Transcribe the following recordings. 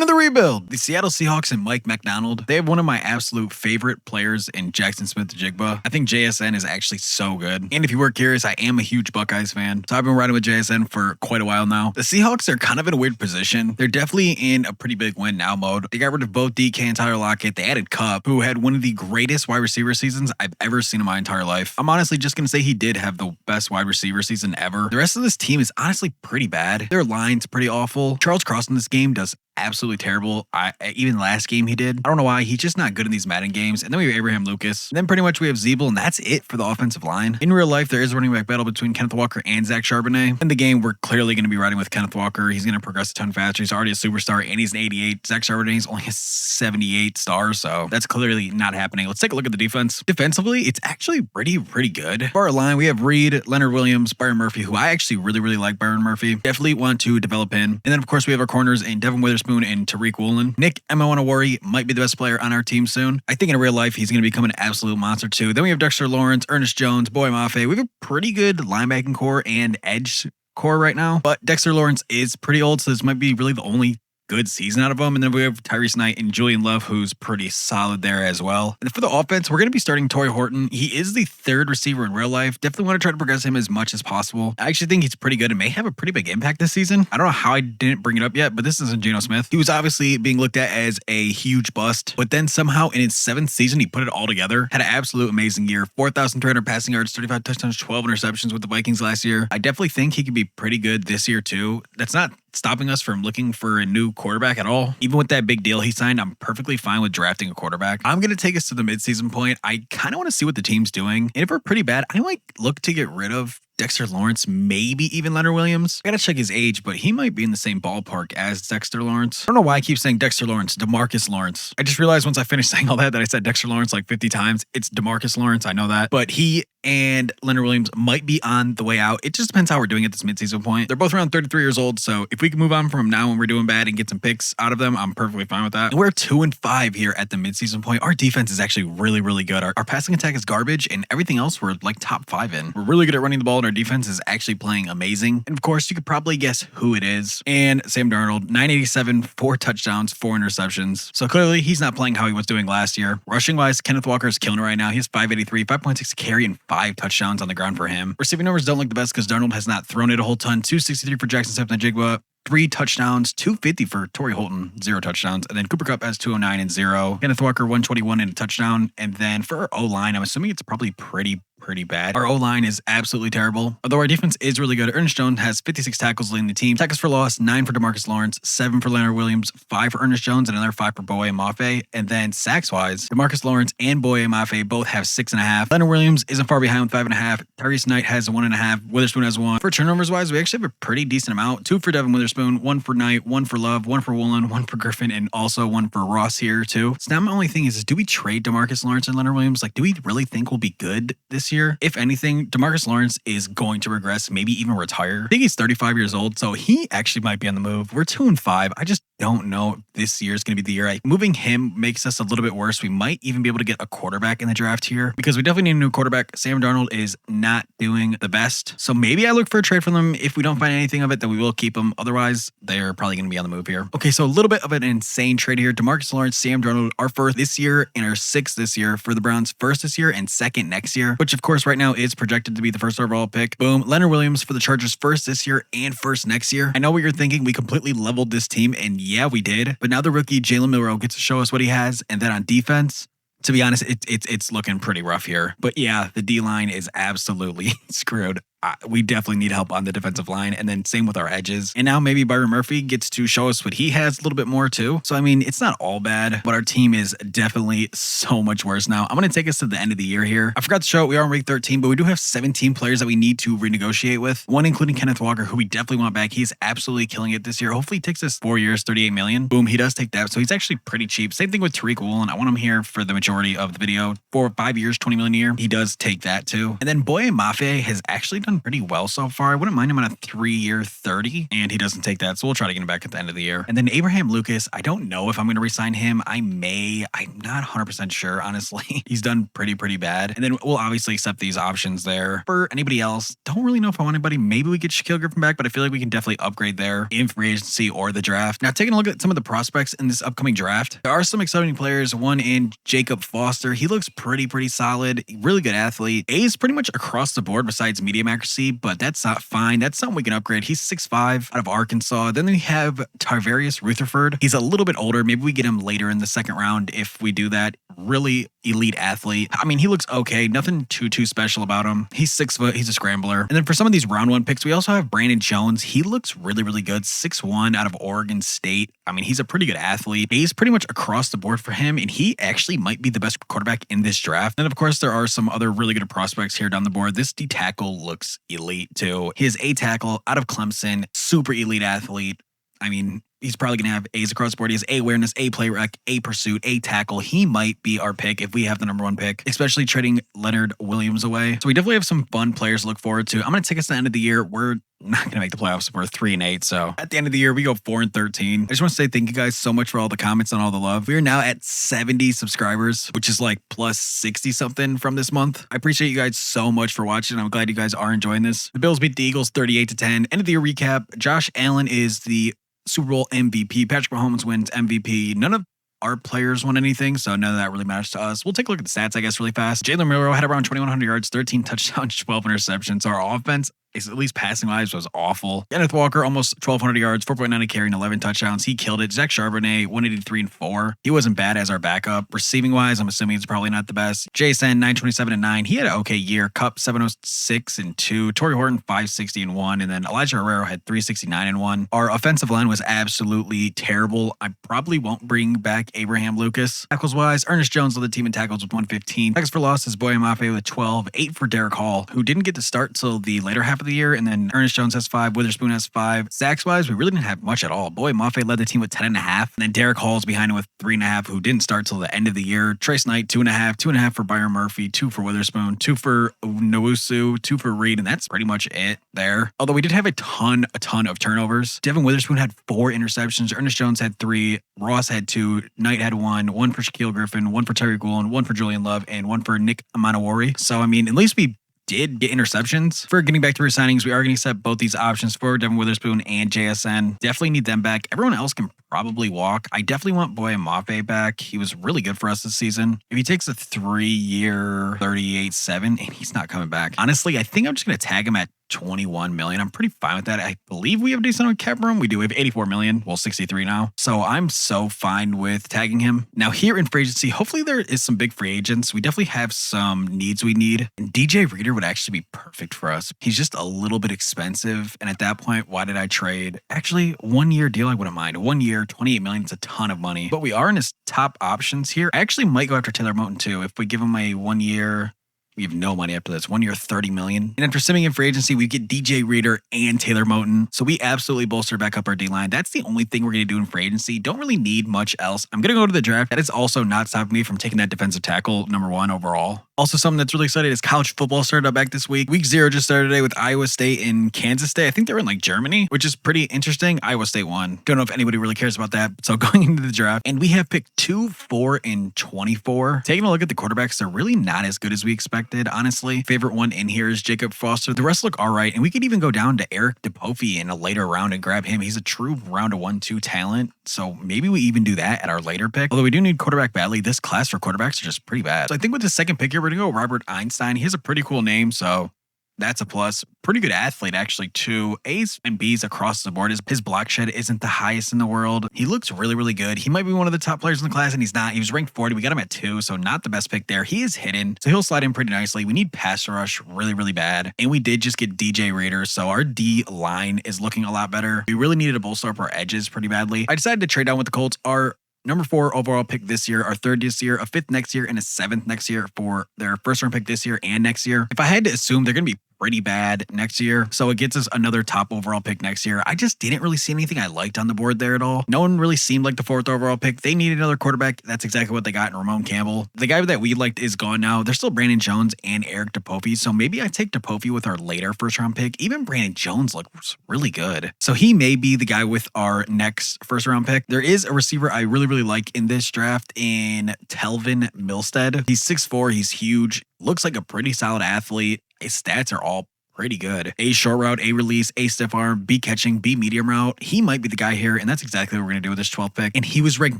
Friend of the rebuild, the Seattle Seahawks and Mike McDonald. They have one of my absolute favorite players in Jackson Smith-njigba. I think JSN is actually so good. And if you were curious, I am a huge Buckeyes fan. So I've been riding with JSN for quite a while now. The Seahawks are kind of in a weird position. They're definitely in a pretty big win now mode. They got rid of both DK and Tyler Lockett. They added Cup, who had one of the greatest wide receiver seasons I've ever seen in my entire life. I'm honestly just going to say he did have the best wide receiver season ever. The rest of this team is honestly pretty bad. Their line's pretty awful. Charles Cross in this game does absolutely terrible. Even last game he did. I don't know why. He's just not good in these Madden games. And then we have Abraham Lucas. And then pretty much we have Zeeble, and that's it for the offensive line. In real life, there is a running back battle between Kenneth Walker and Zach Charbonnet. In the game, we're clearly going to be riding with Kenneth Walker. He's going to progress a ton faster. He's already a superstar, and he's an 88. Zach Charbonnet is only a 78 star, so that's clearly not happening. Let's take a look at the defense. Defensively, it's actually pretty good. For our line, we have Reed, Leonard Williams, Byron Murphy, who I actually really like Byron Murphy. Definitely want to develop him. And then, of course, we have our corners in Devin Witherspoon and Tariq Woolen. Nick Emmanwori might be the best player on our team soon. I think in real life, he's going to become an absolute monster too. Then we have Dexter Lawrence, Ernest Jones, Boy Mafe. We have a pretty good linebacking core and edge core right now, but Dexter Lawrence is pretty old, so this might be really the only good season out of him. And then we have Tyrese Knight and Julian Love, who's pretty solid there as well. And for the offense, we're going to be starting Torrey Horton. He is the third receiver in real life. Definitely want to try to progress him as much as possible. I actually think he's pretty good and may have a pretty big impact this season. I don't know how I didn't bring it up yet, but this isn't Geno Smith. He was obviously being looked at as a huge bust, but then somehow in his 7th season, he put it all together. Had an absolute amazing year. 4,300 passing yards, 35 touchdowns, 12 interceptions with the Vikings last year. I definitely think he could be pretty good this year too. That's not stopping us from looking for a new quarterback at all. Even with that big deal he signed, I'm perfectly fine with drafting a quarterback. I'm going to take us to the midseason point. I kind of want to see what the team's doing. And if we're pretty bad, I might look to get rid of Dexter Lawrence, maybe even Leonard Williams. I gotta check his age, but he might be in the same ballpark as Dexter Lawrence. I don't know why I keep saying Dexter Lawrence, DeMarcus Lawrence. I just realized once I finished saying all that I said Dexter Lawrence like 50 times. It's DeMarcus Lawrence, I know that. But he and Leonard Williams might be on the way out. It just depends how we're doing at this midseason point. They're both around 33 years old, so if we can move on from now when we're doing bad and get some picks out of them, I'm perfectly fine with that. And we're 2-5 here at the midseason point. Our defense is actually really good. Our passing attack is garbage, and everything else we're like top 5 in. We're really good at running the ball, and our defense is actually playing amazing. And of course, you could probably guess who it is. And Sam Darnold, 987, 4 touchdowns, 4 interceptions. So clearly, he's not playing how he was doing last year. Rushing-wise, Kenneth Walker is killing it right now. He has 583, 5.6 carry, and 5 touchdowns on the ground for him. Receiving numbers don't look the best because Darnold has not thrown it a whole ton. 263 for Jackson Smith-njigba. 3 touchdowns, 250 for Torrey Horton, 0 touchdowns. And then Cooper Kupp has 209 and 0. Kenneth Walker, 121 and a touchdown. And then for our O-line, I'm assuming it's probably pretty bad. Our O-line is absolutely terrible. Although our defense is really good. Ernest Jones has 56 tackles leading the team. Tackles for loss, 9 for DeMarcus Lawrence, 7 for Leonard Williams, 5 for Ernest Jones, and another 5 for Boye Mafe. And then sacks-wise, DeMarcus Lawrence and Boye Mafe both have 6.5. Leonard Williams isn't far behind with 5.5. Tyrese Knight has 1.5. Witherspoon has 1. For turnovers-wise, we actually have a pretty decent amount. 2 for Devin Witherspoon, 1 for Knight, 1 for Love, 1 for Woolen, 1 for Griffin, and also 1 for Ross here too. So now my only thing is do we trade DeMarcus Lawrence and Leonard Williams? Like, do we really think we'll be good this year? If anything, DeMarcus Lawrence is going to regress, maybe even retire. I think he's 35 years old, so he actually might be on the move. We're 2-5. I just don't know if this year is going to be the year. Moving him makes us a little bit worse. We might even be able to get a quarterback in the draft here because we definitely need a new quarterback. Sam Darnold is not doing the best. So maybe I look for a trade for them. If we don't find anything of it, then we will keep them. Otherwise, they're probably going to be on the move here. Okay, so a little bit of an insane trade here. DeMarcus Lawrence, Sam Darnold, our first this year and our 6th this year for the Browns, first this year and 2nd next year, which of course right now is projected to be the first overall pick. Boom. Leonard Williams for the Chargers, first this year and first next year. I know what you're thinking. We completely leveled this team, and yeah, we did. But now the rookie Jalen Milroe gets to show us what he has. And then on defense, to be honest, it's looking pretty rough here. But yeah, the D-line is absolutely screwed. We definitely need help on the defensive line, and then same with our edges. And now maybe Byron Murphy gets to show us what he has a little bit more too. So I mean, it's not all bad, but our team is definitely so much worse now. I'm going to take us to the end of the year here. I forgot to show it. We are in week 13, but we do have 17 players that we need to renegotiate with. One including Kenneth Walker, who we definitely want back. He's absolutely killing it this year. Hopefully it takes us 4 years, 38 million. Boom, he does take that. So he's actually pretty cheap. Same thing with Tariq Woolen. I want him here for the majority of the video. 4 or 5 years, 20 million a year. He does take that too. And then Boye Mafe has actually done done pretty well so far. I wouldn't mind him on a 3-year 30, and he doesn't take that, so we'll try to get him back at the end of the year. And then Abraham Lucas, I don't know if I'm going to re-sign him. I may. I'm not 100% sure, honestly. He's done pretty bad. And then we'll obviously accept these options there. For anybody else, don't really know if I want anybody. Maybe we get Shaquille Griffin back, but I feel like we can definitely upgrade there in free agency or the draft. Now, taking a look at some of the prospects in this upcoming draft, there are some exciting players. One in Jacob Foster. He looks pretty solid. Really good athlete. A's pretty much across the board besides medium accuracy, but that's not fine. That's something we can upgrade. He's 6'5" out of Arkansas. Then we have Tarvarius Rutherford. He's a little bit older. Maybe we get him later in the second round if we do that. Really elite athlete. I mean, he looks okay. Nothing too special about him. He's 6 foot. He's a scrambler. And then for some of these round 1 picks, we also have Brandon Jones. He looks really good. 6'1" out of Oregon State. I mean, he's a pretty good athlete. He's pretty much across the board for him, and he actually might be the best quarterback in this draft. And of course, there are some other really good prospects here down the board. This D tackle looks elite too. His A tackle out of Clemson, super elite athlete. I mean, he's probably going to have A's across the board. He has A awareness, A play rec, A pursuit, A tackle. He might be our pick if we have the number 1 pick, especially trading Leonard Williams away. So we definitely have some fun players to look forward to. I'm going to take us to the end of the year. We're not going to make the playoffs. We're 3-8. So at the end of the year, we go 4-13. I just want to say thank you guys so much for all the comments and all the love. We are now at 70 subscribers, which is like plus 60 something from this month. I appreciate you guys so much for watching. I'm glad you guys are enjoying this. The Bills beat the Eagles 38-10. End of the year recap. Josh Allen is the Super Bowl MVP. Patrick Mahomes wins MVP. None of our players won anything, so none of that really matters to us. We'll take a look at the stats, I guess, really fast. Jalen Milroe had around 2,100 yards, 13 touchdowns, 12 interceptions. Our offense, at least passing wise, was awful. Kenneth Walker, almost 1,200 yards, 4.9 a carry, and 11 touchdowns. He killed it. Zach Charbonnet, 183-4. He wasn't bad as our backup. Receiving wise, I'm assuming he's probably not the best. Jason, 927-9. He had an okay year. Cup, 706-2. Torrey Horton, 560-1. And then Elijah Herrero had 369-1. Our offensive line was absolutely terrible. I probably won't bring back Abraham Lucas. Tackles wise, Ernest Jones led the team in tackles with 115. Tackles for loss is Boye Mafe with 12. 8 for Derek Hall, who didn't get to start till the later half of the year, and then Ernest Jones has 5, Witherspoon has 5. Sacks wise, we really didn't have much at all. Boy Mafe led the team with 10.5, and then Derek Hall's behind him with 3.5, who didn't start till the end of the year. Trace Knight 2.5, 2.5 for Byron Murphy, 2 for Witherspoon, 2 for Nowusu, 2 for Reed, and that's pretty much it there. Although we did have a ton of turnovers. Devin Witherspoon had 4 interceptions. Ernest Jones had 3. Ross had 2. Knight had 1 for Shaquille Griffin, 1 for Terry Goulden, 1 for Julian Love, and 1 for Nick Amanawari. So I mean, at least we did get interceptions. For getting back to re-signings, we are going to accept both these options for Devin Witherspoon and JSN. Definitely need them back. Everyone else can probably walk. I definitely want Boye Mafe back. He was really good for us this season. If he takes a 3-year 38-7 and he's not coming back, honestly, I think I'm just going to tag him at 21 million. I'm pretty fine with that. I believe we have a decent on cap room. We do. We have 84 million. Well, 63 now. So I'm so fine with tagging him. Now here in free agency, hopefully there is some big free agents. We definitely have some needs we need. And DJ Reader would actually be perfect for us. He's just a little bit expensive. And at that point, why did I trade? Actually, 1-year deal, I wouldn't mind. 1 year, 28 million is a ton of money. But we are in his top options here. I actually might go after Taylor Moton too. If we give him a 1 year, we have no money after this. 1 year, 30 million. And then for simming in free agency, we get DJ Reader and Taylor Moton. So we absolutely bolster back up our D-line. That's the only thing we're going to do in free agency. Don't really need much else. I'm going to go to the draft. That is also not stopping me from taking that defensive tackle #1 overall. Also, something that's really exciting is college football started up back this week. Week 0 just started today with Iowa State and Kansas State. I think they were in like Germany, which is pretty interesting. Iowa State won. Don't know if anybody really cares about that. So going into the draft, and we have picked 2, 4, and 24. Taking a look at the quarterbacks, they're really not as good as we expected, honestly. Favorite one in here is Jacob Foster. The rest look all right. And we could even go down to Eric DePofi in a later round and grab him. He's a true round of 1-2 talent. So maybe we even do that at our later pick. Although we do need quarterback badly. This class for quarterbacks are just pretty bad. So I think with the second pick here, we're going to go Robert Einstein. He has a pretty cool name, so that's a plus. Pretty good athlete, actually, too. A's and B's across the board. His block shed isn't the highest in the world. He looks really good. He might be one of the top players in the class, and he's not. He was ranked 40. We got him at 2, so not the best pick there. He is hidden, so he'll slide in pretty nicely. We need pass rush really bad, and we did just get DJ Reader, so our D line is looking a lot better. We really needed to bolster up our edges pretty badly. I decided to trade down with the Colts. Our number 4 overall pick this year, our 3rd this year, a 5th next year, and a 7th next year for their 1st round pick this year and next year. If I had to assume, they're going to be pretty bad next year. So it gets us another top overall pick next year. I just didn't really see anything I liked on the board there at all. No one really seemed like the 4th overall pick. They needed another quarterback. That's exactly what they got in Ramon Campbell. The guy that we liked is gone now. There's still Brandon Jones and Eric DePofi. So maybe I take DePofi with our later 1st round pick. Even Brandon Jones looks really good. So he may be the guy with our next 1st round pick. There is a receiver I really like in this draft in Telvin Milstead. He's 6'4". He's huge. Looks like a pretty solid athlete. His stats are all pretty good. A short route, A release, A stiff arm, B catching, B medium route. He might be the guy here, and that's exactly what we're going to do with this 12th pick. And he was ranked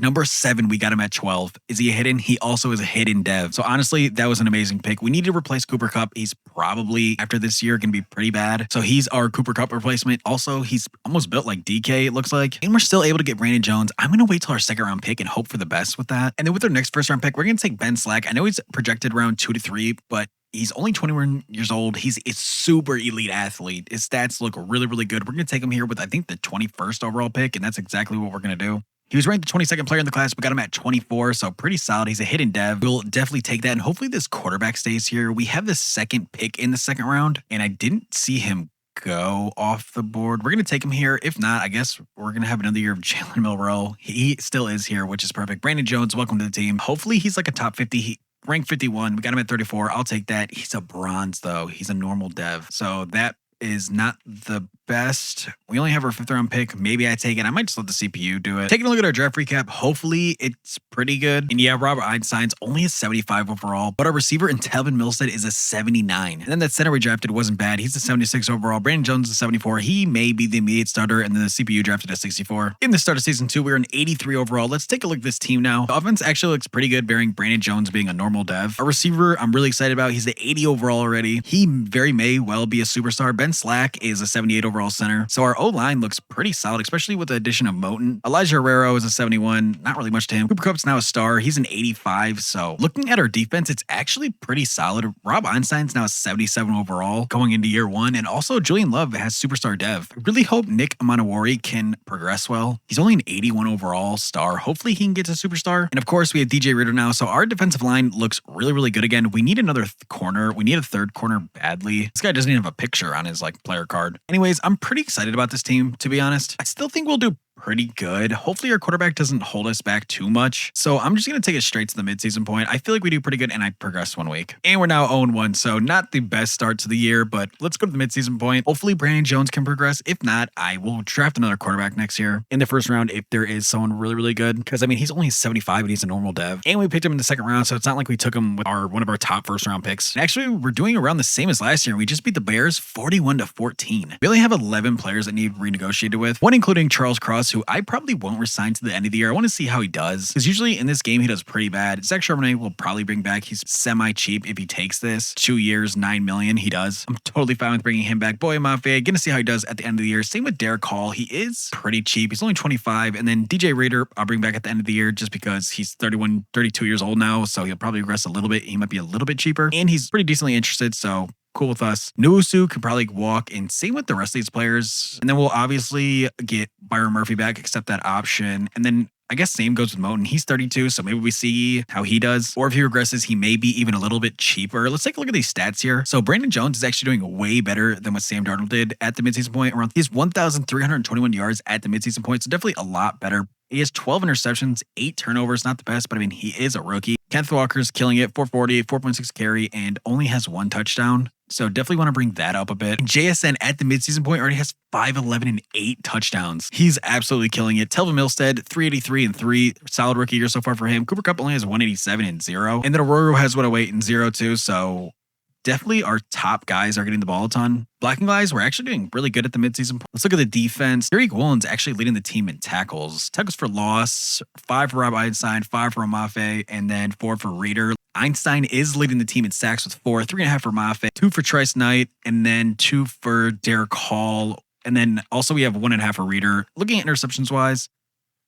number 7. We got him at 12. Is he a hidden? He also is a hidden dev. So honestly, that was an amazing pick. We need to replace Cooper Kupp. He's probably, after this year, going to be pretty bad. So he's our Cooper Kupp replacement. Also, he's almost built like DK, it looks like. And we're still able to get Brandon Jones. I'm going to wait till our 2nd round pick and hope for the best with that. And then with our next 1st round pick, we're going to take Ben Slack. I know he's projected around 2 to 3, but he's only 21 years old. He's a super elite athlete. His stats look really good. We're going to take him here with, I think, the 21st overall pick, and that's exactly what we're going to do. He was ranked the 22nd player in the class. We got him at 24, so pretty solid. He's a hidden dev. We'll definitely take that, and hopefully this quarterback stays here. We have the 2nd pick in the 2nd round, and I didn't see him go off the board. We're going to take him here. If not, I guess we're going to have another year of Jalen Milroe. He still is here, which is perfect. Brandon Jones, welcome to the team. Hopefully he's like a top 50. Rank 51. We got him at 34. I'll take that. He's a bronze, though. He's a normal dev. So that is not the best. We only have our 5th round pick. Maybe I take it. I might just let the CPU do it. Taking a look at our draft recap, hopefully it's pretty good. And yeah, Robert Einstein's only a 75 overall, but our receiver in Telvin Milstead is a 79. And then that center we drafted wasn't bad. He's a 76 overall. Brandon Jones is a 74. He may be the immediate starter, and then the CPU drafted a 64. In the start of season 2, we were an 83 overall. Let's take a look at this team now. The offense actually looks pretty good, bearing Brandon Jones being a normal dev. Our receiver, I'm really excited about. He's the 80 overall already. He very may well be a superstar. Ben Slack is a 78 overall center. So our O-line looks pretty solid, especially with the addition of Moton. Elijah Herrero is a 71. Not really much to him. Cooper Kupp's now a star. He's an 85. So looking at our defense, it's actually pretty solid. Rob Einstein's now a 77 overall going into year 1. And also Julian Love has superstar dev. I really hope Nick Amanawari can progress well. He's only an 81 overall star. Hopefully he can get to superstar. And of course we have DJ Ritter now. So our defensive line looks really good again. We need another corner. We need a 3rd corner badly. This guy doesn't even have a picture on his player card. Anyways, I'm pretty excited about this team, to be honest. I still think we'll do pretty good. Hopefully our quarterback doesn't hold us back too much. So I'm just going to take it straight to the midseason point. I feel like we do pretty good, and I progressed 1 week. And we're now 0-1, so not the best start to the year, but let's go to the midseason point. Hopefully Brandon Jones can progress. If not, I will draft another quarterback next year in the 1st round if there is someone really good. Because, I mean, he's only 75, and he's a normal dev. And we picked him in the 2nd round, so it's not like we took him with one of our top 1st round picks. And actually, we're doing around the same as last year. We just beat the Bears 41-14. We only have 11 players that need renegotiated with, one including Charles Cross, who I probably won't resign to the end of the year. I want to see how he does, because usually in this game he does pretty bad. Zach Charbonnet will probably bring back. He's semi-cheap if he takes this. 2 years, $9 million. He does. I'm totally fine with bringing him back. Boy Mafe, gonna see how he does at the end of the year. Same with Derek Hall. He is pretty cheap. He's only 25. And then DJ Rader, I'll bring back at the end of the year just because he's 31, 32 years old now, so he'll probably regress a little bit. He might be a little bit cheaper, and he's pretty decently interested, so cool with us. Nuusu can probably walk, and same with the rest of these players. And then we'll obviously get Byron Murphy back, accept that option. And then I guess same goes with Moton. He's 32, so maybe we see how he does. Or if he regresses, he may be even a little bit cheaper. Let's take a look at these stats here. So Brandon Jones is actually doing way better than what Sam Darnold did at the midseason point. He's 1,321 yards at the midseason point, so definitely a lot better. He has 12 interceptions, 8 turnovers, not the best, but I mean, he is a rookie. Kenneth Walker's killing it, 440, 4.6 carry, and only has 1 touchdown. So definitely want to bring that up a bit. And JSN at the midseason point already has 5'11 and 8 touchdowns. He's absolutely killing it. Telvin Milstead, 383 and 3. Solid rookie year so far for him. Cooper Kupp only has 187 and 0. And then Arroyo has 108 and 0 too. So definitely our top guys are getting the ball a ton. Blocking guys, we're actually doing really good at the midseason point. Let's look at the defense. Tariq Woolen's actually leading the team in tackles. Tackles for loss, 5 for Rob Einstein, 5 for Amafe, and then 4 for Reader. Einstein is leading the team in sacks with 4, 3.5 for Mafe, 2 for Trice Knight, and then 2 for Derek Hall. And then also we have 1.5 for Reader. Looking at interceptions wise,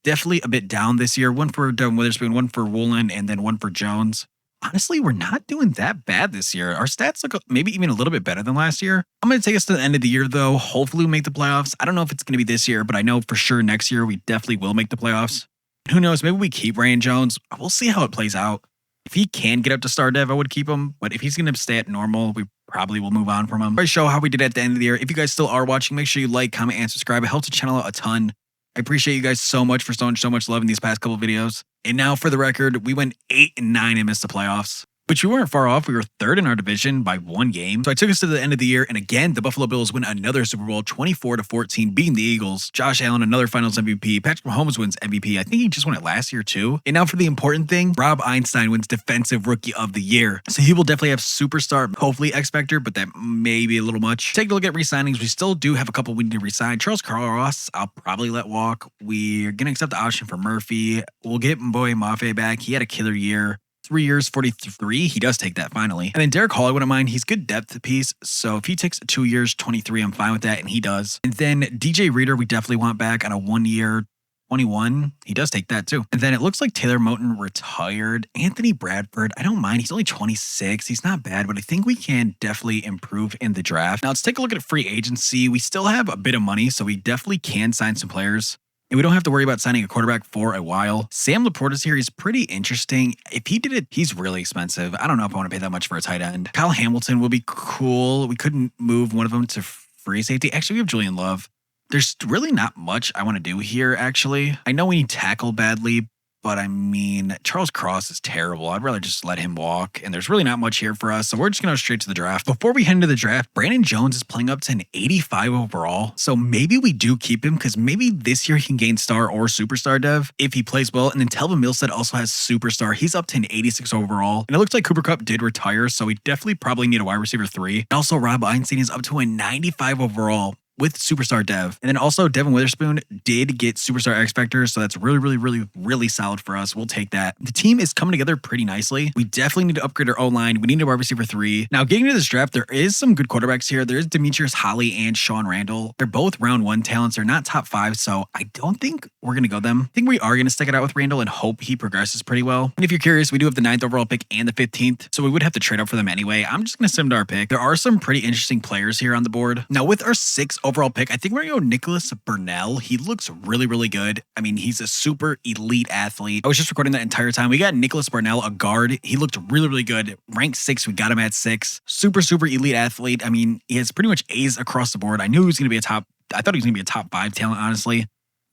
definitely a bit down this year. 1 for Devin Witherspoon, 1 for Woolen, and then 1 for Jones. Honestly, we're not doing that bad this year. Our stats look maybe even a little bit better than last year. I'm going to take us to the end of the year, though. Hopefully we make the playoffs. I don't know if it's going to be this year, but I know for sure next year we definitely will make the playoffs. Who knows? Maybe we keep Brandon Jones. We'll see how it plays out. If he can get up to star dev, I would keep him. But if he's going to stay at normal, we probably will move on from him. I show how we did at the end of the year. If you guys still are watching, make sure you like, comment, and subscribe. It helps the channel out a ton. I appreciate you guys so much for showing so much love in these past couple videos. And now for the record, we went 8-9 and missed the playoffs. But we weren't far off. We were third in our division by 1 game. So I took us to the end of the year. And again, the Buffalo Bills win another Super Bowl 24-14, beating the Eagles. Josh Allen, another finals MVP. Patrick Mahomes wins MVP. I think he just won it last year too. And now for the important thing, Rob Einstein wins Defensive Rookie of the Year. So he will definitely have superstar, hopefully X Factor, but that may be a little much. Take a look at re-signings. We still do have a couple we need to re-sign. Charles Cross, I'll probably let walk. We're going to accept the option for Murphy. We'll get Mboye Mafe back. He had a killer year. 3 years, 43. He does take that finally. And then Derek Hall, I wouldn't mind. He's good depth piece. So if he takes 2 years, 23, I'm fine with that. And he does. And then DJ Reader, we definitely want back on a 1 year, 21. He does take that too. And then it looks like Taylor Moton retired. Anthony Bradford, I don't mind. He's only 26. He's not bad, but I think we can definitely improve in the draft. Now let's take a look at free agency. We still have a bit of money, so we definitely can sign some players. And we don't have to worry about signing a quarterback for a while. Sam Laporte is here. He's pretty interesting. If he did it, he's really expensive. I don't know if I want to pay that much for a tight end. Kyle Hamilton will be cool. We couldn't move one of them to free safety. Actually, we have Julian Love. There's really not much I want to do here, actually. I know we need tackle badly, but I mean, Charles Cross is terrible. I'd rather just let him walk, and there's really not much here for us, so we're just going to go straight to the draft. Before we head into the draft, Brandon Jones is playing up to an 85 overall, so maybe we do keep him, because maybe this year he can gain star or superstar dev if he plays well. And then Telvin Milstead also has superstar. He's up to an 86 overall, and it looks like Cooper Kupp did retire, so we definitely probably need a wide receiver 3. And also, Rob Einstein is up to a 95 overall with superstar dev. And then also Devin Witherspoon did get superstar X Factor, so that's really solid for us. We'll take that. The team is coming together pretty nicely. We definitely need to upgrade our O-line. We need a wide receiver 3. Now, getting into this draft, there is some good quarterbacks here. There is Demetrius Holly and Sean Randall. They're both round 1 talents. They're not top 5, so I don't think we're going to go them. I think we are going to stick it out with Randall and hope he progresses pretty well. And if you're curious, we do have the 9th overall pick and the 15th, so we would have to trade up for them anyway. I'm just going to send our pick. There are some pretty interesting players here on the board. Now, with our 6th overall pick, I think we're going to go Nicholas Burnell. He looks really good. I mean, he's a super elite athlete. I was just recording that entire time. We got Nicholas Burnell, a guard. He looked really good. Ranked 6, we got him at 6. Super elite athlete. I mean, he has pretty much A's across the board. I knew he was going to be I thought he was going to be a top 5 talent, honestly.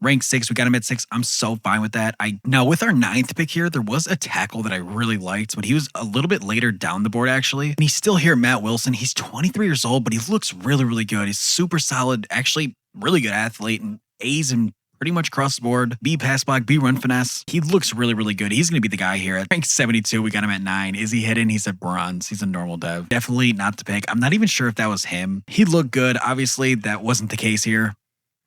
Ranked 6, we got him at 6. I'm so fine with that. Now with our 9th pick here, there was a tackle that I really liked, but he was a little bit later down the board actually. And he's still here, Matt Wilson. He's 23 years old, but he looks really good. He's super solid, actually really good athlete, and A's and pretty much across the board. B pass block, B run finesse. He looks really good. He's going to be the guy here. At rank 72, we got him at 9. Is he hidden? He's at bronze. He's a normal dev. Definitely not the pick. I'm not even sure if that was him. He looked good. Obviously, that wasn't the case here.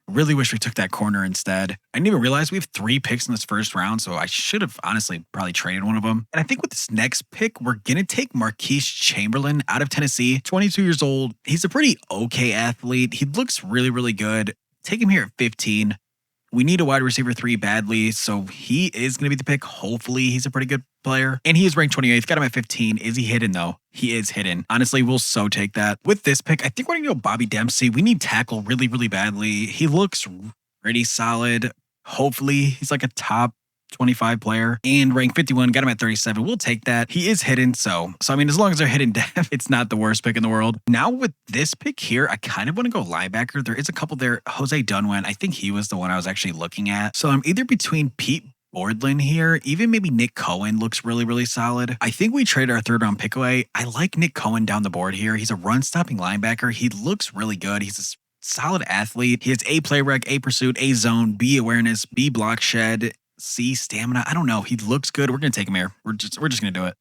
Really wish we took that corner instead. I didn't even realize we have 3 picks in this first round, so I should have honestly probably traded one of them. And I think with this next pick, we're going to take Marquise Chamberlain out of Tennessee. 22 years old. He's a pretty okay athlete. He looks really good. Take him here at 15. We need a wide receiver 3 badly, so he is going to be the pick. Hopefully, he's a pretty good player. And he is ranked 28th. Got him at 15. Is he hidden, though? He is hidden. Honestly, we'll so take that. With this pick, I think we're going to go Bobby Dempsey. We need tackle really badly. He looks pretty solid. Hopefully, he's like a top 25 player. And rank 51, got him at 37. We'll take that. He is hidden, so I mean, as long as they're hidden dev, it's not the worst pick in the world. Now with this pick here, I kind of want to go linebacker. There is a couple there. Jose Dunwin, I think he was the one I was actually looking at. So I'm either between Pete Bordlin here, even maybe Nick Cohen looks really solid. I think we trade our 3rd round pick away. I like Nick Cohen down the board here. He's a run stopping linebacker. He looks really good. He's a solid athlete. He has A play rec, A pursuit, A zone, B awareness, B block shed, C stamina. I don't know. He looks good. We're going to take him here. We're just going to do it.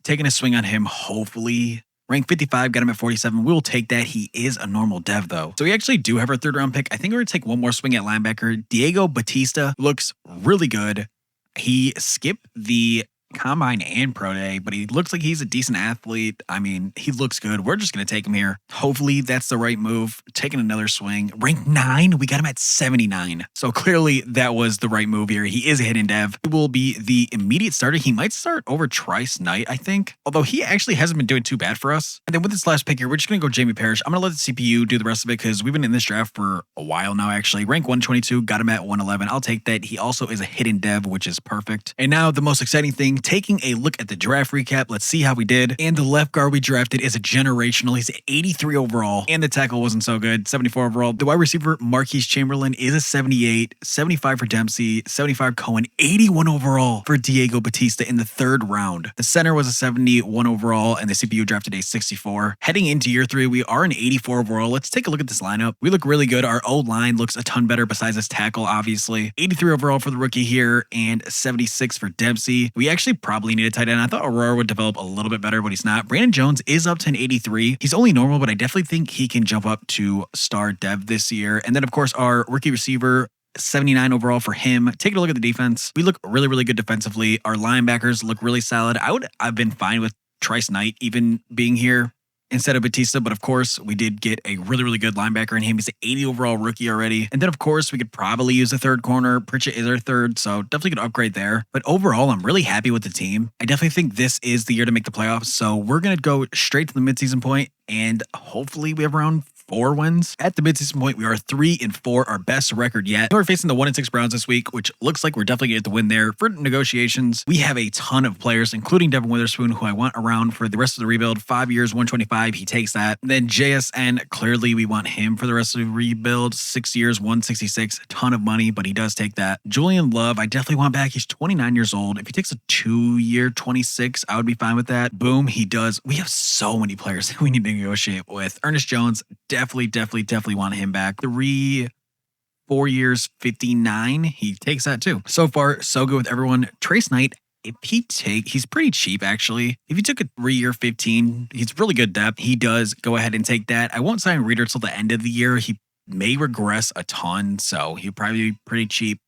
Taking a swing on him, hopefully. Rank 55, got him at 47. We'll take that. He is a normal dev, though. So we actually do have our 3rd round pick. I think we're going to take one more swing at linebacker. Diego Batista looks really good. He skipped the combine and pro day, but he looks like he's a decent athlete. I mean, he looks good. We're just going to take him here. Hopefully that's the right move. Taking another swing. Rank 9, we got him at 79. So clearly that was the right move here. He is a hidden dev. He will be the immediate starter. He might start over Trice Knight, I think, although he actually hasn't been doing too bad for us. And then with this last pick here, we're just going to go Jamie Parrish. I'm going to let the CPU do the rest of it because we've been in this draft for a while now, actually. Rank 122, got him at 111. I'll take that. He also is a hidden dev, which is perfect. And now the most exciting thing, taking a look at the draft recap, let's see how we did. And the left guard we drafted is a generational. He's 83 overall, and the tackle wasn't so good, 74 overall. The wide receiver, Marquise Chamberlain, is a 78, 75 for Dempsey, 75 Cohen, 81 overall for Diego Batista in the 3rd round. The center was a 71 overall, and the CPU drafted a 64. Heading into year 3, we are an 84 overall. Let's take a look at this lineup. We look really good. Our O-line looks a ton better besides this tackle, obviously. 83 overall for the rookie here, and 76 for Dempsey. We actually probably need a tight end. I thought Aurora would develop a little bit better, but he's not. Brandon Jones is up to an 83. He's only normal, but I definitely think he can jump up to star dev this year. And then, of course, our rookie receiver, 79 overall for him. Taking a look at the defense, we look really, really good defensively. Our linebackers look really solid. I've been fine with Trice Knight even being here instead of Batista, but of course we did get a really, really good linebacker in him. He's an 80 overall rookie already. And then of course we could probably use a 3rd corner. Pritchett is our 3rd, so definitely could upgrade there. But overall, I'm really happy with the team. I definitely think this is the year to make the playoffs. So we're going to go straight to the midseason point, and hopefully we have around 4 wins. At the midseason point, we are 3-4, our best record yet. We're facing the 1-6 Browns this week, which looks like we're definitely going to get the win there. For negotiations, we have a ton of players, including Devin Witherspoon, who I want around for the rest of the rebuild. 5 years, 125, he takes that. Then JSN, clearly we want him for the rest of the rebuild. 6 years, 166, a ton of money, but he does take that. Julian Love, I definitely want back. He's 29 years old. If he takes a 2-year, 26, I would be fine with that. Boom, he does. We have so many players that we need to negotiate with. Ernest Jones, definitely want him back. 4 years, 59. He takes that too. So far, so good with everyone. Trice Knight, he's pretty cheap actually. If he took a 3-year, 15, he's really good depth. He does go ahead and take that. I won't sign Reader till the end of the year. He may regress a ton, so he'll probably be pretty cheap.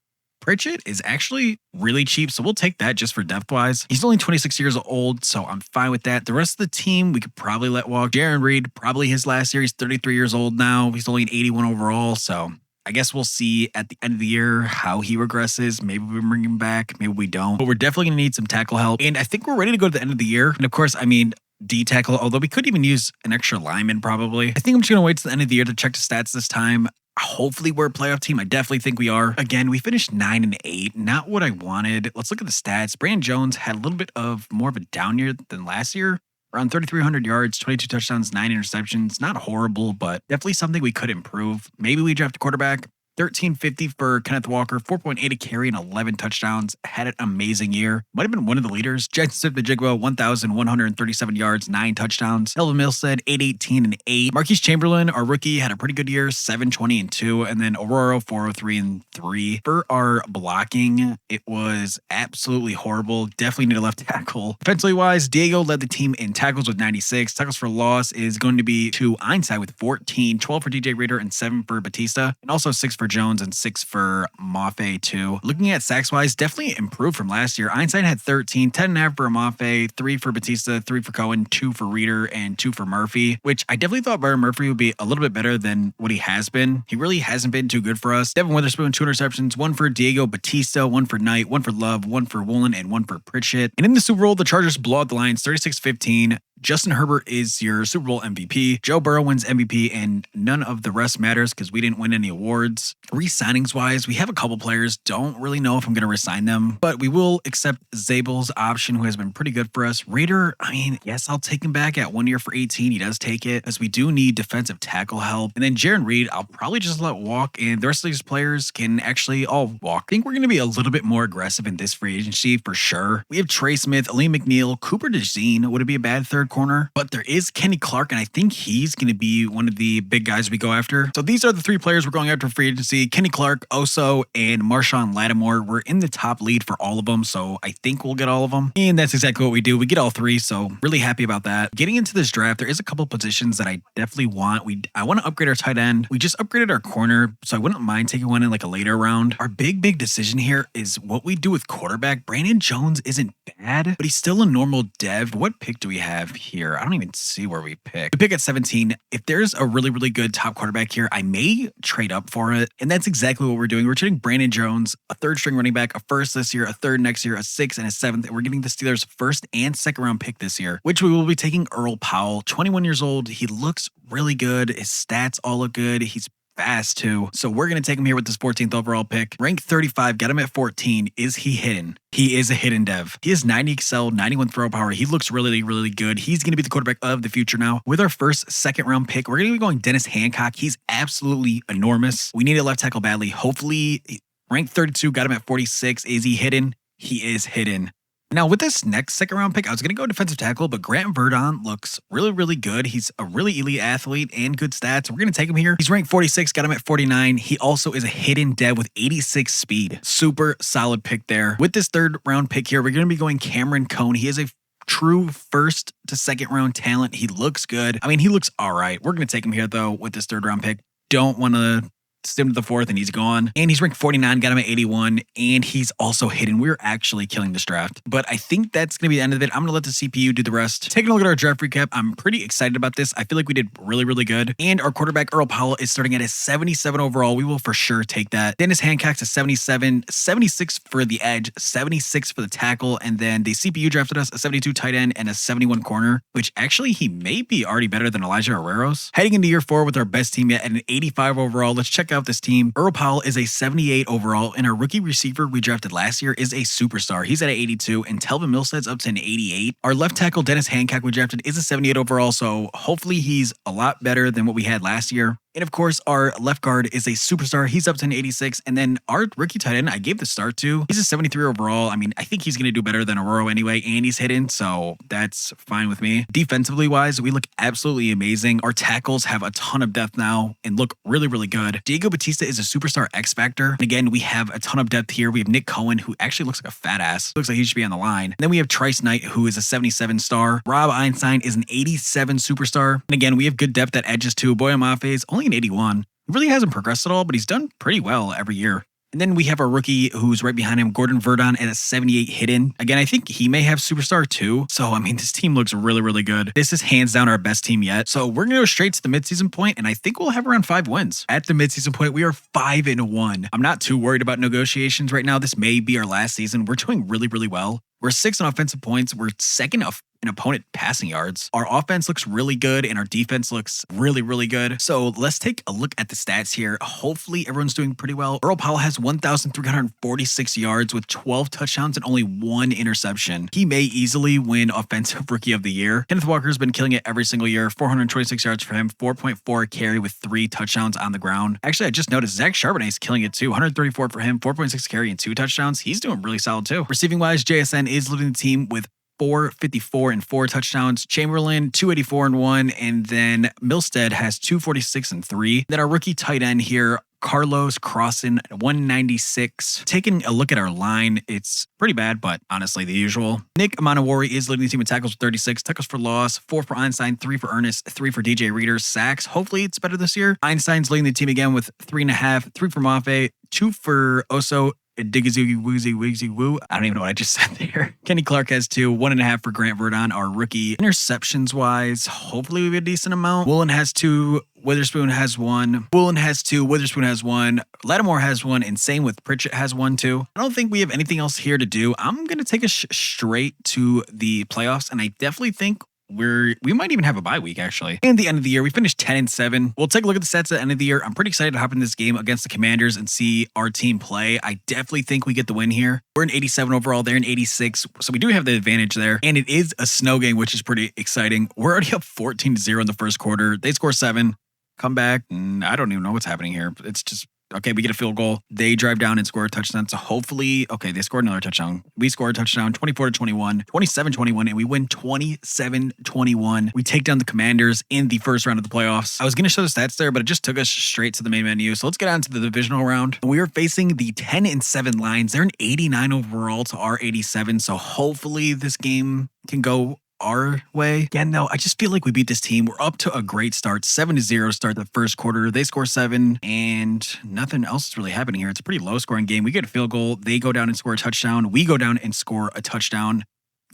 Pritchett is actually really cheap, so we'll take that just for depth-wise. He's only 26 years old, so I'm fine with that. The rest of the team, we could probably let walk. Jaron Reed, probably his last year. He's 33 years old now. He's only an 81 overall, so I guess we'll see at the end of the year how he regresses. Maybe we bring him back, maybe we don't. But we're definitely going to need some tackle help, and I think we're ready to go to the end of the year. And of course, I mean, D-tackle, although we could even use an extra lineman probably. I think I'm just going to wait to the end of the year to check the stats this time. Hopefully we're a playoff team. I definitely think we are. Again, we finished 9-8. Not what I wanted. Let's look at the stats. Brandon Jones had a little bit of more of a down year than last year. Around 3,300 yards, 22 touchdowns, 9 interceptions. Not horrible, but definitely something we could improve. Maybe we draft a quarterback. 1350 for Kenneth Walker, 4.8 a carry and 11 touchdowns. Had an amazing year. Might have been one of the leaders. Jackson Smith-njigba, 1,137 yards, 9 touchdowns. Elvin Milstead, 818 and 8. Marquise Chamberlain, our rookie, had a pretty good year, 720 and 2. And then Aurora, 403 and 3. For our blocking, it was absolutely horrible. Definitely need a left tackle. Defensively wise, Diego led the team in tackles with 96. Tackles for loss is going to be to Einside with 14, 12 for DJ Reader and 7 for Batista, and also 6 for Jones and 6 for Mafe too. Looking at sacks wise, definitely improved from last year. Einstein had 13, 10.5 for Mafe, 3 for Batista, 3 for Cohen, 2 for Reader, and 2 for Murphy, which I definitely thought Byron Murphy would be a little bit better than what he has been. He really hasn't been too good for us. Devin Witherspoon, 2 interceptions, 1 for Diego Batista, 1 for Knight, 1 for Love, 1 for Woolen, and 1 for Pritchett. And in the Super Bowl, the Chargers blow out the Lions 36-15. Justin Herbert is your Super Bowl MVP. Joe Burrow wins MVP, and none of the rest matters because we didn't win any awards. Re-signings wise, we have a couple players. Don't really know if I'm going to resign them, but we will accept Zabel's option, who has been pretty good for us. Raider, I mean, yes, I'll take him back at 1 year for 18. He does take it because we do need defensive tackle help. And then Jaron Reed, I'll probably just let walk, and the rest of these players can actually all walk. I think we're going to be a little bit more aggressive in this free agency for sure. We have Trey Smith, Aleem McNeil, Cooper DeJean. Would it be a bad third corner? But there is Kenny Clark, and I think he's going to be one of the big guys we go after. So these are the 3 players we're going after free agency. Kenny Clark, Oso, and Marshawn Lattimore. We're in the top lead for all of them, so I think we'll get all of them. And that's exactly what we do. We get all 3, so really happy about that. Getting into this draft, there is a couple positions that I definitely want. I want to upgrade our tight end. We just upgraded our corner, so I wouldn't mind taking one in like a later round. Our big decision here is what we do with quarterback. Brandon Jones isn't bad, but he's still a normal dev. What pick do we have here? I don't even see where we pick. We pick at 17. If there's a really good top quarterback here, I may trade up for it. And that's exactly what we're doing. We're trading Brandon Jones, a 3rd string running back, a 1st this year, a 3rd next year, a 6th, and a 7th. And we're getting the Steelers' 1st and 2nd round pick this year, which we will be taking Earl Powell, 21 years old. He looks really good. His stats all look good. He's fast too. So we're going to take him here with this 14th overall pick. Rank 35, got him at 14. Is he hidden? He is a hidden dev. He has 90 excel, 91 throw power. He looks really, really good. He's going to be the quarterback of the future now. With our first second round pick, we're going to be going Dennis Hancock. He's absolutely enormous. We need a left tackle badly. Hopefully, rank 32, got him at 46. Is he hidden? He is hidden. Now, with this next second round pick, I was going to go defensive tackle, but Grant Verdon looks really good. He's a really elite athlete and good stats. We're going to take him here. He's ranked 46, got him at 49. He also is a hidden dev with 86 speed. Super solid pick there. With this third round pick here, we're going to be going Cameron Cone. He is a true first to second round talent. He looks good. I mean, he looks all right. We're going to take him here, though, with this third round pick. Don't want to stim to the fourth and he's gone. And he's ranked 49, got him at 81, and he's also hidden. We're actually killing this draft. But I think that's going to be the end of it. I'm going to let the CPU do the rest. Taking a look at our draft recap, I'm pretty excited about this. I feel like we did really good. And our quarterback, Earl Powell, is starting at a 77 overall. We will for sure take that. Dennis Hancock's a 77, 76 for the edge, 76 for the tackle, and then the CPU drafted us a 72 tight end and a 71 corner, which actually he may be already better than Elijah Herreros. Heading into year 4 with our best team yet at an 85 overall. Let's check out this team. Earl Powell is a 78 overall, and our rookie receiver we drafted last year is a superstar. He's at an 82, and Telvin Milstead's up to an 88. Our left tackle, Dennis Hancock, we drafted is a 78 overall, so hopefully he's a lot better than what we had last year. And of course, our left guard is a superstar. He's up to an 86. And then our rookie tight end, I gave the start to. He's a 73 overall. I mean, I think he's going to do better than Aurora anyway. And he's hidden, so that's fine with me. Defensively wise, we look absolutely amazing. Our tackles have a ton of depth now and look really good. Diego Batista is a superstar X Factor. And again, we have a ton of depth here. We have Nick Cohen, who actually looks like a fat ass. Looks like he should be on the line. And then we have Trice Knight, who is a 77 star. Rob Einstein is an 87 superstar. And again, we have good depth at edges too. Boya Mafe is only an 81. He really hasn't progressed at all, but he's done pretty well every year. And then we have our rookie who's right behind him, Gordon Verdon, at a 78 hidden. Again, I think he may have superstar too. So, I mean, this team looks really good. This is hands down our best team yet. So we're going to go straight to the midseason point, and I think we'll have around 5 wins. At the midseason point, we are 5-1. I'm not too worried about negotiations right now. This may be our last season. We're doing really well. We're 6th in offensive points. We're 2nd in opponent passing yards. Our offense looks really good and our defense looks really good. So let's take a look at the stats here. Hopefully everyone's doing pretty well. Earl Powell has 1,346 yards with 12 touchdowns and only 1 interception. He may easily win Offensive Rookie of the Year. Kenneth Walker's been killing it every single year. 426 yards for him, 4.4 carry with 3 touchdowns on the ground. Actually, I just noticed Zach Charbonnet is killing it too. 134 for him, 4.6 carry and 2 touchdowns. He's doing really solid too. Receiving wise, JSN is leading the team with 454 and 4 touchdowns. Chamberlain 284 and 1, and then Milstead has 246 and 3. Then our rookie tight end here, Carlos Crossan, 196. Taking a look at our line, it's pretty bad, but honestly, the usual. Nick Amanawari is leading the team with tackles with 36, tackles for loss, 4 for Einstein, 3 for Ernest, 3 for DJ Reader, sacks. Hopefully it's better this year. Einstein's leading the team again with 3.5, 3 for Mafe, 2 for Oso, Digazoogie Woozy Wigsy Woo. I don't even know what I just said there. Kenny Clark has 2, 1.5 for Grant Verdon, our rookie. Interceptions wise, hopefully we have a decent amount. Woolen has 2, Witherspoon has 1. Woolen has 2, Witherspoon has 1. Lattimore has 1, and same with Pritchett has 1 too. I don't think we have anything else here to do. I'm going to take us straight to the playoffs, and I definitely think we might even have a bye week actually. And the end of the year, we finished 10-7. We'll take a look at the stats at the end of the year. I'm pretty excited to hop in this game against the Commanders and see our team play. I definitely think we get the win here. We're in 87 overall. They're in 86. So we do have the advantage there. And it is a snow game, which is pretty exciting. We're already up 14-0 in the first quarter. They score 7. Come back. I don't even know what's happening here. It's just okay, we get a field goal. They drive down and score a touchdown. So hopefully, okay, they scored another touchdown. We scored a touchdown, 24-21, 27-21, and we win 27-21. We take down the Commanders in the first round of the playoffs. I was going to show the stats there, but it just took us straight to the main menu. So let's get on to the divisional round. We are facing the 10-7 Lions. They're an 89 overall to our 87. So hopefully this game can go our way. Again, though, I just feel like we beat this team. We're up to a great start. 7-0 start the first quarter. They score 7, and nothing else is really happening here. It's a pretty low-scoring game. We get a field goal. They go down and score a touchdown. We go down and score a touchdown.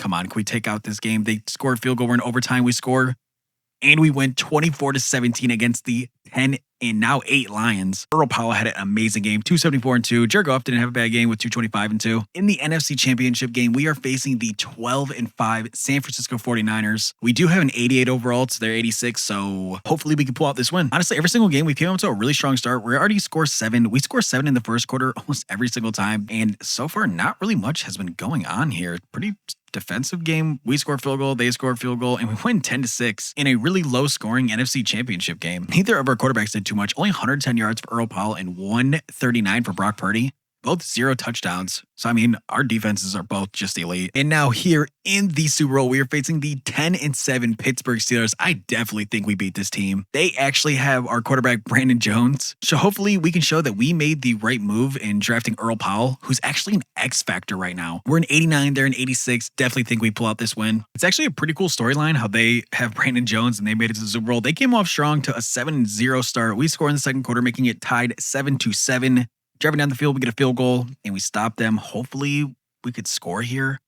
Come on, can we take out this game? They score a field goal. We're in overtime. We score, and we went 24-17 against the 10 and now 8 Lions. Earl Powell had an amazing game, 274-2. Jared Goff didn't have a bad game with 225-2. In the NFC Championship game, we are facing the 12-5 San Francisco 49ers. We do have an 88 overall to their 86, so hopefully we can pull out this win. Honestly, every single game we came up to a really strong start. We already scored 7. We score 7 in the first quarter almost every single time, and so far not really much has been going on here. Pretty defensive game. We score field goal, they score field goal, and we win 10-6 in a really low scoring NFC Championship game. Neither of our quarterbacks did too much. Only 110 yards for Earl Powell and 139 for Brock Purdy. Both 0 touchdowns. So, I mean, our defenses are both just elite. And now here in the Super Bowl, we are facing the 10-7 Pittsburgh Steelers. I definitely think we beat this team. They actually have our quarterback, Brandon Jones. So hopefully we can show that we made the right move in drafting Earl Powell, who's actually an X factor right now. We're in 89, they're in 86. Definitely think we pull out this win. It's actually a pretty cool storyline how they have Brandon Jones and they made it to the Super Bowl. They came off strong to a 7-0 start. We score in the second quarter, making it tied 7-7. Driving down the field, we get a field goal, and we stop them. Hopefully, we could score here.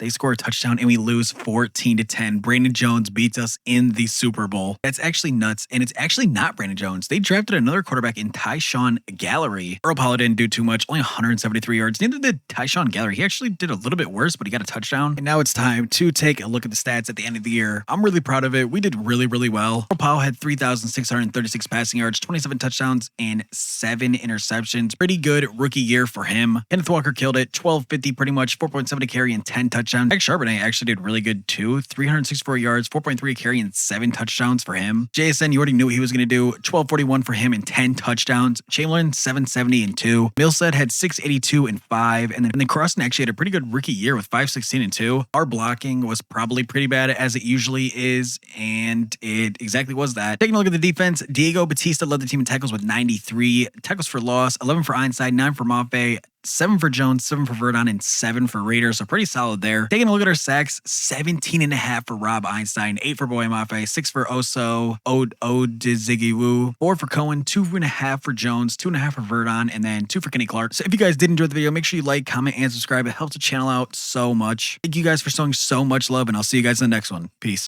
They score a touchdown, and we lose 14-10. Brandon Jones beats us in the Super Bowl. That's actually nuts, and it's actually not Brandon Jones. They drafted another quarterback in Tyshawn Gallery. Earl Powell didn't do too much, only 173 yards. Neither did Tyshawn Gallery. He actually did a little bit worse, but he got a touchdown. And now it's time to take a look at the stats at the end of the year. I'm really proud of it. We did really, really well. Earl Powell had 3,636 passing yards, 27 touchdowns, and 7 interceptions. Pretty good rookie year for him. Kenneth Walker killed it, 1250 pretty much, 4.7 to carry and 10 touchdowns. Jack Charbonnet actually did really good too. 364 yards, 4.3 carry, and 7 touchdowns for him. JSN, you already knew what he was going to do. 1241 for him and 10 touchdowns. Chamberlain, 770 and 2. Millsad had 682 and 5. And then Crossan actually had a pretty good rookie year with 516 and 2. Our blocking was probably pretty bad as it usually is, and it exactly was that. Taking a look at the defense, Diego Batista led the team in tackles with 93. Tackles for loss, 11 for Einstein, 9 for Mafe, 7 for Jones, 7 for Verdon, and 7 for Raiders. So pretty solid there. Taking a look at our sacks, 17.5 for Rob Einstein, 8 for Boy Mafe, 6 for Oso Odezigiwu, 4 for Cohen, 2.5 for Jones, 2.5 for Verdon, and then 2 for Kenny Clark. So if you guys did enjoy the video, make sure you like, comment, and subscribe. It helps the channel out so much. Thank you guys for showing so much love, and I'll see you guys in the next one. Peace.